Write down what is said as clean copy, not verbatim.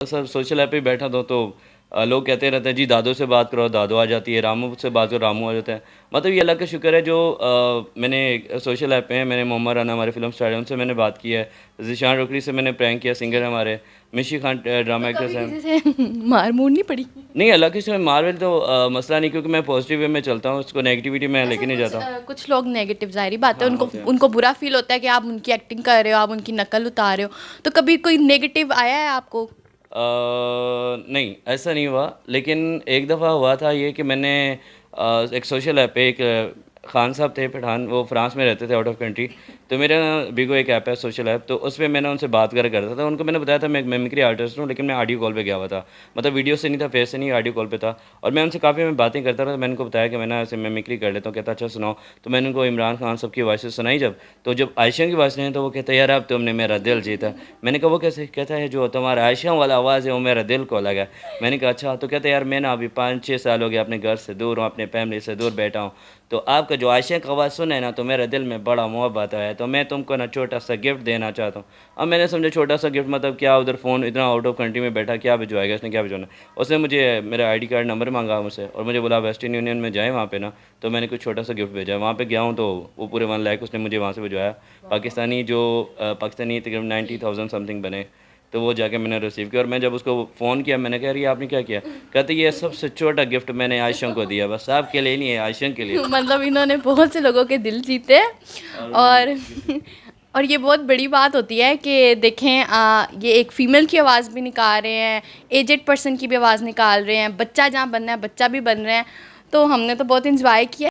Sir social app पे बैठा था तो लोग कहते रहते हैं जी दादू से बात करो, दादू आ जाती है, रामू से बात करो, रामू आ जाता है। मतलब ये अल्लाह का शुक्र है जो मैंने सोशल ऐप पे हैं, मैंने मोहम्मद राना हमारे फिल्म स्टार है उनसे मैंने बात की है, ज़ीशान रोकड़ी से मैंने प्रैंक किया, सिंगर है हमारे, मिशी खान ड्रामा तो एक्ट्रेस कभी हैं। किसी से मार मूर नहीं पड़ी? नहीं अल्लाह की से मारवेल तो मसला नहीं, क्योंकि मैं पॉजिटिव वे में चलता हूँ, उसको नेगेटिविटी में ऐसे लेके नहीं कुछ जाता। कुछ लोग नेगेटिव, ज़ाहिर बात है, हाँ उनको होते हैं। उनको बुरा फील होता है कि आप उनकी एक्टिंग कर रहे हो, आप उनकी नकल उतार रहे हो। तो कभी कोई नेगेटिव आया है आपको? नहीं ऐसा नहीं हुआ, लेकिन एक दफ़ा हुआ था ये कि मैंने एक सोशल ऐप पे एक खान साहब थे पठान, वो फ्रांस में रहते थे आउट ऑफ कंट्री। तो मेरा बिगो एक ऐप है सोशल ऐप, तो उस पे मैंने उनसे बात करता था। उनको मैंने बताया था मैं एक मिमिक्री आर्टिस्ट हूँ, लेकिन मैं ऑडियो कॉल पे गया हुआ था, मतलब वीडियो से नहीं था, फेस से नहीं, ऑडियो कॉल पे था। और मैं उनसे काफ़ी मैं बातें करता था, मैंने उनको बताया कि मैं ना ऐसे मिमिक्री कर लेता हूँ। कहता अच्छा सुनाओ। तो मैंने उनको इमरान खान साहब की वॉइस सुनाई जब, तो जब आयशा की वॉइस नहीं तो वो कहता यार अब तुमने मेरा दिल जीता। मैंने कहा वो कैसे? कहता है जो तुम्हारा आयशा वाला आवाज़ है वो मेरा दिल को लगा। मैंने कहा अच्छा। तो कहते यार मैं ना अभी 5-6 साल हो गया अपने घर से दूर हूँ, अपने फैमिली से दूर बैठा हूँ, तो आपका जो आयशा का आवाज़ सुना है ना तो मेरे दिल में बड़ा मोहब्बत आया है, तो मैं तुमको ना छोटा सा गिफ्ट देना चाहता हूँ। अब मैंने समझा छोटा सा गिफ्ट मतलब क्या, उधर फ़ोन इतना आउट ऑफ कंट्री में बैठा क्या भिजवाएगा इसने, क्या भिजवाना। उसने मुझे मेरा आईडी कार्ड नंबर मांगा मुझसे और मुझे बोला वेस्टर्न यूनियन में जाए वहाँ पे ना। तो मैंने कुछ छोटा सा गिफ्ट भेजा, वहाँ पे गया हूँ तो वो पूरे 1 लाख उसने मुझे वहाँ से भिजवाया। पाकिस्तानी जो पाकिस्तानी तकरीबन 90,000 समथिंग बने। तो वो जाके मैंने रिसीव किया और मैं जब उसको फ़ोन किया मैंने कहा यार ये आपने क्या किया? कहते ये सबसे छोटा गिफ्ट मैंने आयशा को दिया, बस आपके लिए नहीं है, आयशा के लिए। मतलब इन्होंने बहुत से लोगों के दिल जीते हैं। और और और ये बहुत बड़ी बात होती है कि देखें, ये एक फ़ीमेल की आवाज़ भी निकाल रहे हैं, एजेड पर्सन की भी आवाज़ निकाल रहे हैं, बच्चा जहाँ बनना है बच्चा भी बन रहे हैं। तो हमने तो बहुत इंजॉय किया।